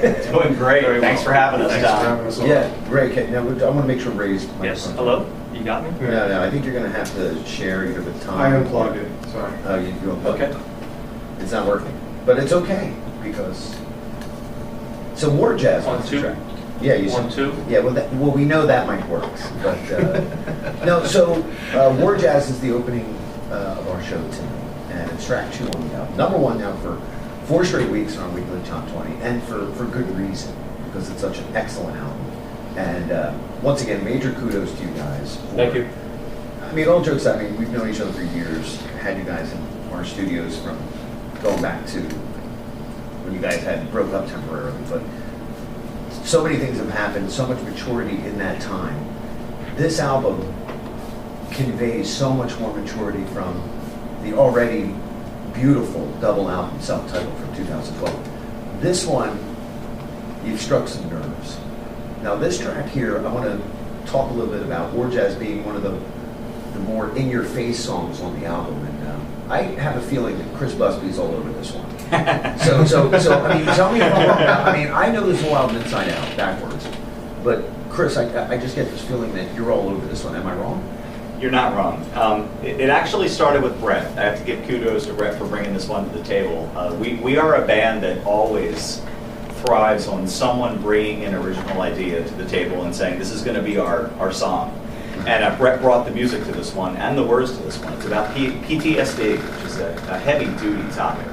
Doing great. Very Thanks well. for having us, Thanks for Tom. having us on. Yeah, Ray, now I want to make sure Ray's Yes. microphone's Hello? You got me? on. No, I think you're going to have to share either with Tom. I unplugged it. Sorry. Oh, you unplugged it. Okay. It's not working, but it's okay because. So War Jazz On was two? the track. Yeah, you One, said. two? Yeah, well, we know that might work, but no. So War Jazz is the opening of our show tonight, and it's track 2 on the album. Number 1 now for 4 straight weeks on our weekly top 20, and for good reason, because it's such an excellent album. And once again, major kudos to you guys. Thank you. I mean, all jokes aside, I mean, we've known each other for years, had you guys in our studios from going back to when you guys had broke up temporarily, but so many things have happened, so much maturity in that time. This album conveys so much more maturity from the already beautiful double album, self-titled, from 2012. This one, you've struck some nerves. Now this track here, I want to talk a little bit about War Jazz being one of the more in-your-face songs on the album, and I have a feeling that Chris Busby's all over this one. So I mean, tell me if I'm wrong. I mean, I know this whole album inside out, backwards, but Chris, I just get this feeling that you're all over this one. Am I wrong? You're not wrong. It actually started with Brett. I have to give kudos to Brett for bringing this one to the table. We are a band that always thrives on someone bringing an original idea to the table and saying, this is going to be our song. And Brett brought the music to this one and the words to this one. It's about PTSD, which is a heavy-duty topic,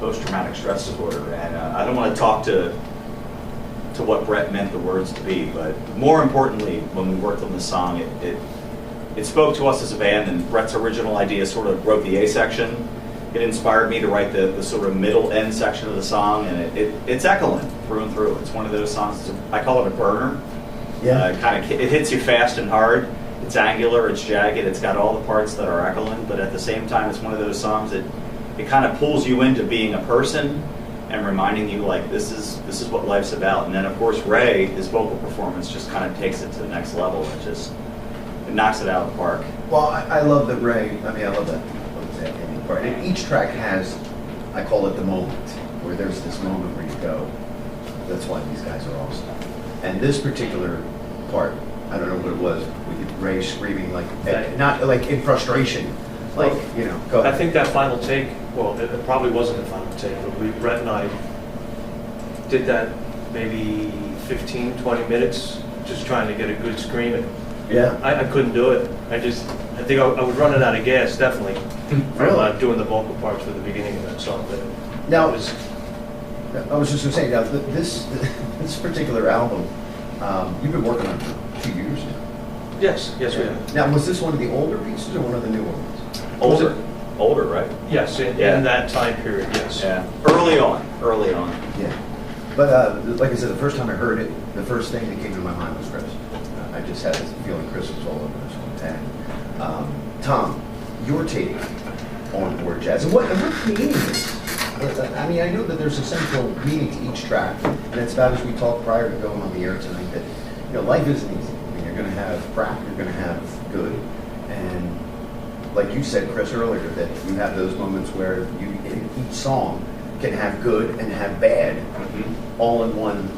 post-traumatic stress disorder. And I don't want to talk to what Brett meant the words to be, but more importantly, when we worked on this song, it spoke to us as a band, and Brett's original idea sort of wrote the A section. It inspired me to write the sort of middle end section of the song, and it's Echolyn through and through. It's one of those songs, I call it a burner. Yeah. It hits you fast and hard. It's angular, it's jagged, it's got all the parts that are Echolyn, but at the same time, it's one of those songs that it kind of pulls you into being a person and reminding you, like, this is what life's about. And then, of course, Ray, his vocal performance just kind of takes it to the next level. It knocks it out of the park. Well, I love that Ray, I mean, I love that ending part. And each track has, I call it the moment, where there's this moment where you go, that's why these guys are awesome. And this particular part, I don't know what it was, with Ray screaming, like, not like in frustration, like, you know, go ahead. I think that final take, well, it probably wasn't a final take, but Brett and I did that maybe 15, 20 minutes, just trying to get a good scream. And Yeah. I couldn't do it. I think I was running out of gas, definitely, Really? from doing the vocal parts for the beginning of that song. But Now, it was, I was just going to say, now, this particular album, you've been working on it for 2 years now. yes, we have. Now, was this one of the older pieces or one of the newer ones? Older, right? Yes, in that time period, yes. Yeah. Early on. Yeah. But like I said, the first time I heard it, the first thing that came to my mind was Chris. I just had this feeling Chris was all over this one. And Tom, your take on War Jazz, and what meaning is? I mean, I know that there's a central meaning to each track, and it's about, as we talked prior to going on the air tonight, that, you know, life isn't easy. I mean, you're going to have crap, you're going to have good, and like you said, Chris, earlier, that you have those moments where you, in each song, can have good and have bad, all in one,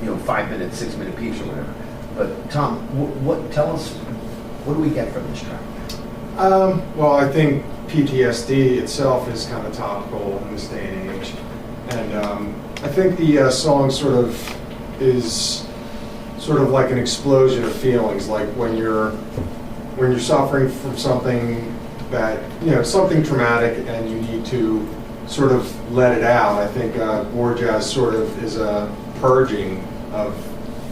5-minute, 6-minute piece or whatever. But Tom, tell us, what do we get from this track? Well, I think PTSD itself is kind of topical in this day and age. And I think the song sort of is sort of like an explosion of feelings, like when you're suffering from something that, something traumatic and you need to sort of let it out. I think War Jazz sort of is a purging of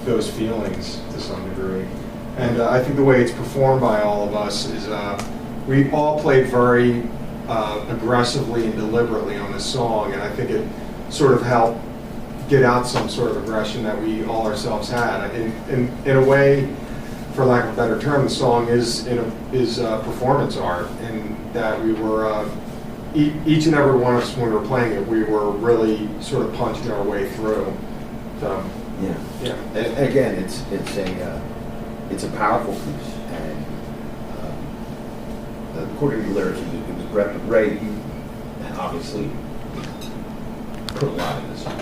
those feelings to some degree. And I think the way it's performed by all of us is we all played very aggressively and deliberately on this song, and I think it sort of helped get out some sort of aggression that we all ourselves had. In a way, for lack of a better term, the song is performance art, in that we were each and every one of us, when we were playing it, we were really sort of punching our way through. So yeah. And again, it's a powerful piece, and according to the lyrics, it was Brett. Ray, you obviously put a lot in this song.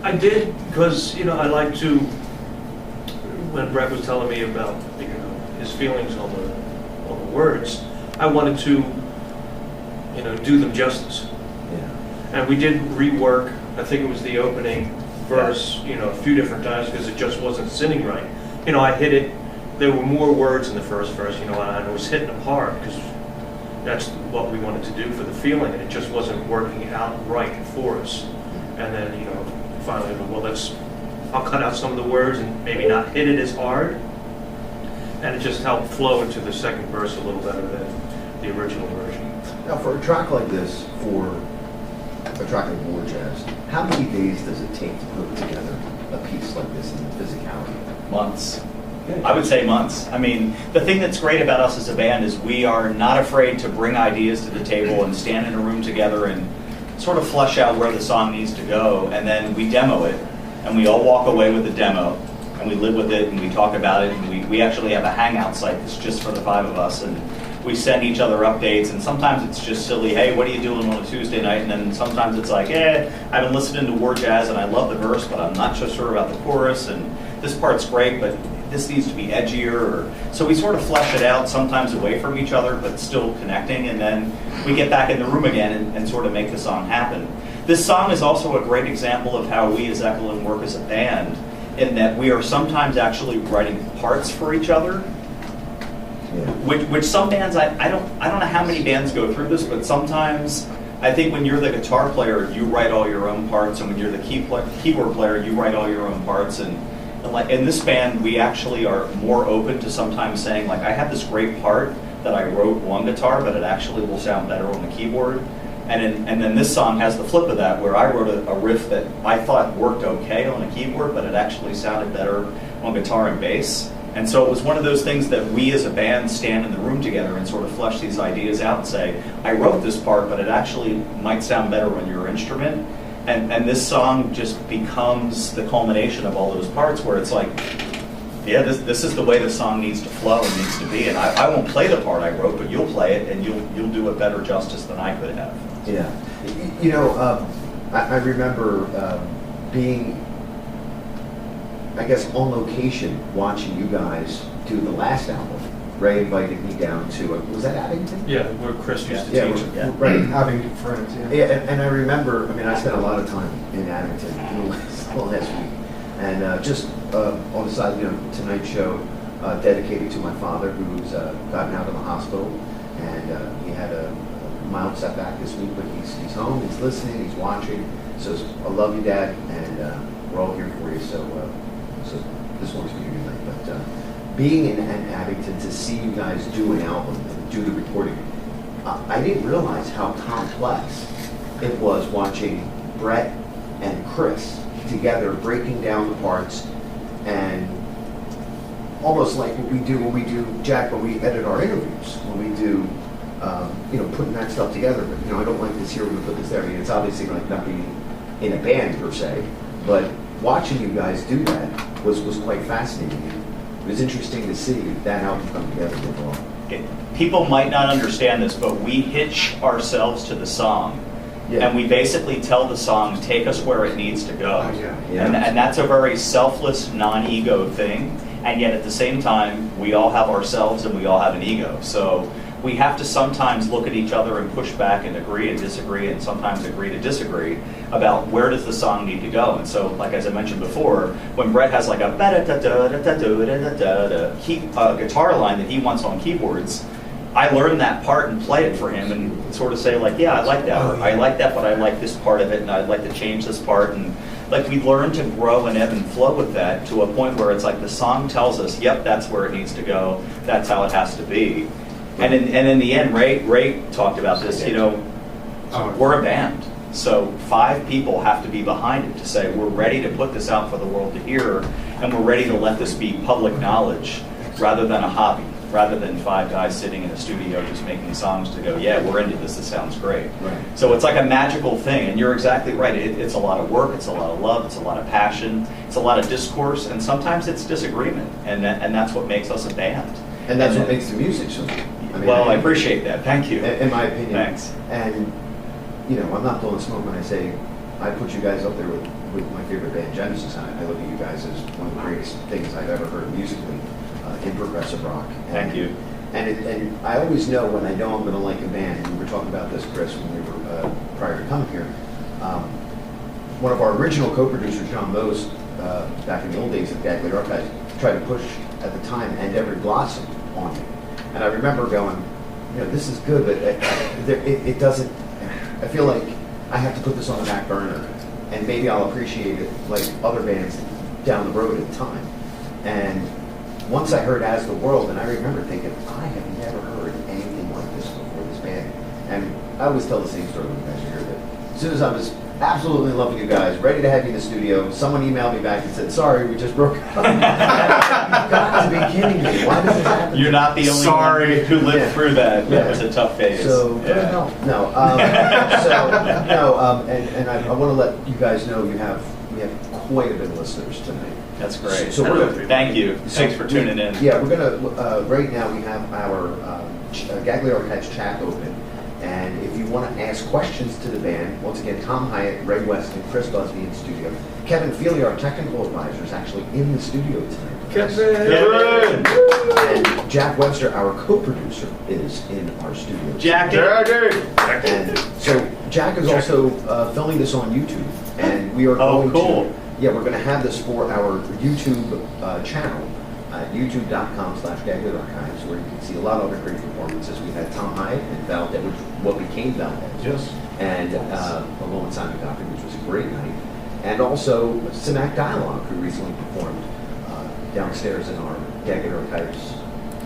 I did, because, I like to, when Brett was telling me about, his feelings on the words, I wanted to, do them justice. Yeah. And we did rework, I think it was the opening verse, a few different times because it just wasn't sitting right. I hit it, there were more words in the first verse, and I was hitting them hard because that's what we wanted to do for the feeling, and it just wasn't working out right for us. And then, finally, well, I'll cut out some of the words and maybe not hit it as hard. And it just helped flow into the second verse a little better than the original version. Now, for a track like this, for a track like War Jazz, how many days does it take to put together a piece like this in the physicality? Months. I would say months. I mean, the thing that's great about us as a band is we are not afraid to bring ideas to the table and stand in a room together and sort of flesh out where the song needs to go, and then we demo it, and we all walk away with a demo, and we live with it, and we talk about it, and we actually have a hangout site that's just for the 5 of us, and we send each other updates, and sometimes it's just silly, hey, what are you doing on a Tuesday night? And then sometimes it's like, I've been listening to War Jazz, and I love the verse, but I'm not so sure about the chorus, and this part's great, but this needs to be edgier. So we sort of flesh it out, sometimes away from each other, but still connecting, and then we get back in the room again and sort of make the song happen. This song is also a great example of how we as Echolyn work as a band, in that we are sometimes actually writing parts for each other, which some bands, I don't know how many bands go through this, but sometimes I think when you're the guitar player, you write all your own parts, and when you're the keyboard player, you write all your own parts, and like in this band, we actually are more open to sometimes saying, like, I have this great part that I wrote on guitar, but it actually will sound better on the keyboard. And then this song has the flip of that, where I wrote a riff that I thought worked okay on a keyboard, but it actually sounded better on guitar and bass. And so it was one of those things that we as a band stand in the room together and sort of flesh these ideas out and say, I wrote this part, but it actually might sound better on your instrument. And this song just becomes the culmination of all those parts where it's like, yeah, this is the way the song needs to flow and needs to be. And I won't play the part I wrote, but you'll play it and you'll do it better justice than I could have. Yeah. I remember being, I guess, on location watching you guys do the last album. Ray invited me down to, was that Abington? Yeah, where Chris used to teach. Right. Having friends, Yeah, and I remember, I spent a lot of time in Abington in the last week. And just on the side, tonight's show dedicated to my father, who's gotten out of the hospital. And he had a mild setback this week, but he's home, he's listening, he's watching. So I love you, Dad, and we're all here for you. So this one's for you tonight. But being in Abington to see you guys do an album, do the recording, I didn't realize how complex it was watching Brett and Chris together breaking down the parts, and almost like what we do, Jack, when we edit our interviews, when we do, putting that stuff together. But, I don't like this here, we put this there. It's obviously like not being in a band per se, but watching you guys do that was quite fascinating. It was interesting to see that album come together overall. People might not understand this, but we hitch ourselves to the song. Yeah. And we basically tell the song, take us where it needs to go. And that's a very selfless, non-ego thing. And yet at the same time, we all have ourselves and we all have an ego. So we have to sometimes look at each other and push back and agree and disagree, and sometimes agree to disagree about where does the song need to go. And so, like as I mentioned before, when Brett has like a guitar line that he wants on keyboards, I learn that part and play it for him and sort of say like, yeah, I like that, or I like that, but I like this part of it, and I'd like to change this part. And like we learn to grow and ebb and flow with that to a point where it's like the song tells us, yep, that's where it needs to go, that's how it has to be. And in the end, Ray talked about this, we're a band. So 5 people have to be behind it to say, we're ready to put this out for the world to hear, and we're ready to let this be public knowledge rather than a hobby, rather than 5 guys sitting in a studio just making songs to go, yeah, we're into this, it sounds great. Right. So it's like a magical thing, and you're exactly right. It's a lot of work, it's a lot of love, it's a lot of passion, it's a lot of discourse, and sometimes it's disagreement, and that's what makes us a band. And that's what makes the music so good. I appreciate that. Thank you. In my opinion. Thanks. And, I'm not blowing smoke when I say I put you guys up there with with my favorite band, Genesis. I look at you guys as one of the greatest things I've ever heard musically in progressive rock. Thank you. And I always know when I know I'm going to like a band. And we were talking about this, Chris, when we were prior to coming here. One of our original co-producers, John Mose, back in the old days at Gagliarchives, tried to push at the time "And Every Blossom" on me, and I remember going, this is good, but it doesn't. I feel like I have to put this on the back burner, and maybe I'll appreciate it like other bands down the road in time. And once I heard "As the World," and I remember thinking, I have never heard anything like this before, this band. And I always tell the same story when you guys are here, that as soon as I was absolutely in love with you guys, ready to have you in the studio, someone emailed me back and said, sorry, we just broke up. You've got to be kidding me. Why does this happen? You're not the only one who lived through that. That was a tough phase. So, no. And I want to let you guys know we have quite a bit of listeners tonight. That's great. So we're gonna, thank you. Thanks for tuning in. Yeah, we're going to, right now we have our Gagliarchives chat open. And if you want to ask questions to the band, once again, Tom Hyatt, Ray Weston, Chris Busby in studio. Kevin Feely, our technical advisor, is actually in the studio tonight. Kevin! And Jack Webster, our co-producer, is in our studio. Jackie! And so Jack is also filming this on YouTube. And we are going to, we're going to have this for our YouTube channel. YouTube.com/gagliarchives, where you can see a lot of other great performances. We had Tom Hyatt and Valdez, which what became Valdez. Yes. And along with Simon Godfrey, which was a great night. And also Simac Dialogue, who recently performed downstairs in our Gagliarchives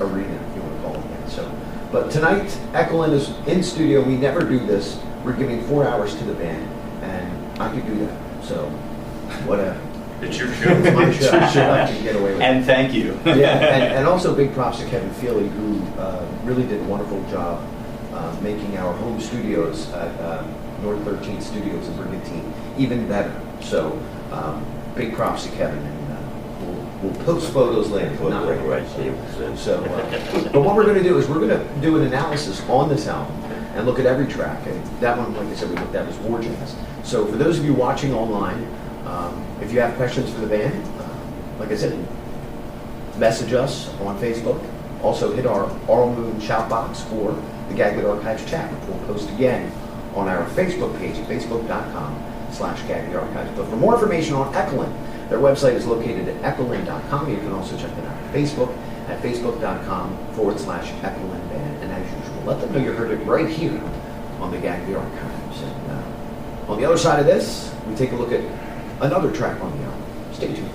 arena, if you want to call it that. So, but tonight, Echolyn is in studio. We never do this. We're giving 4 hours to the band, and I could do that. So, whatever. It's your show. It's my show. I can get away with And it. thank you. And also big props to Kevin Feely, who really did a wonderful job making our home studios at North 13th Studios in Brigantine even better. So big props to Kevin, and we'll post photos later. But not right away. So, but what we're going to do is we're going to do an analysis on this album and look at every track. And that one, like I said, we looked at was War Jazz. So for those of you watching online, if you have questions for the band, like I said, message us on Facebook. Also hit our Oral Moon shout box for the Gagliarchives chat, which we'll post again on our Facebook page, facebook.com/Gagliarchives. But for more information on Echolyn, their website is located at echolyn.com. You can also check them out on Facebook at facebook.com/Echolyn band. And as usual, let them know you heard it right here on the Gagliarchives. And on the other side of this, we take a look at another track on the album. Stay tuned.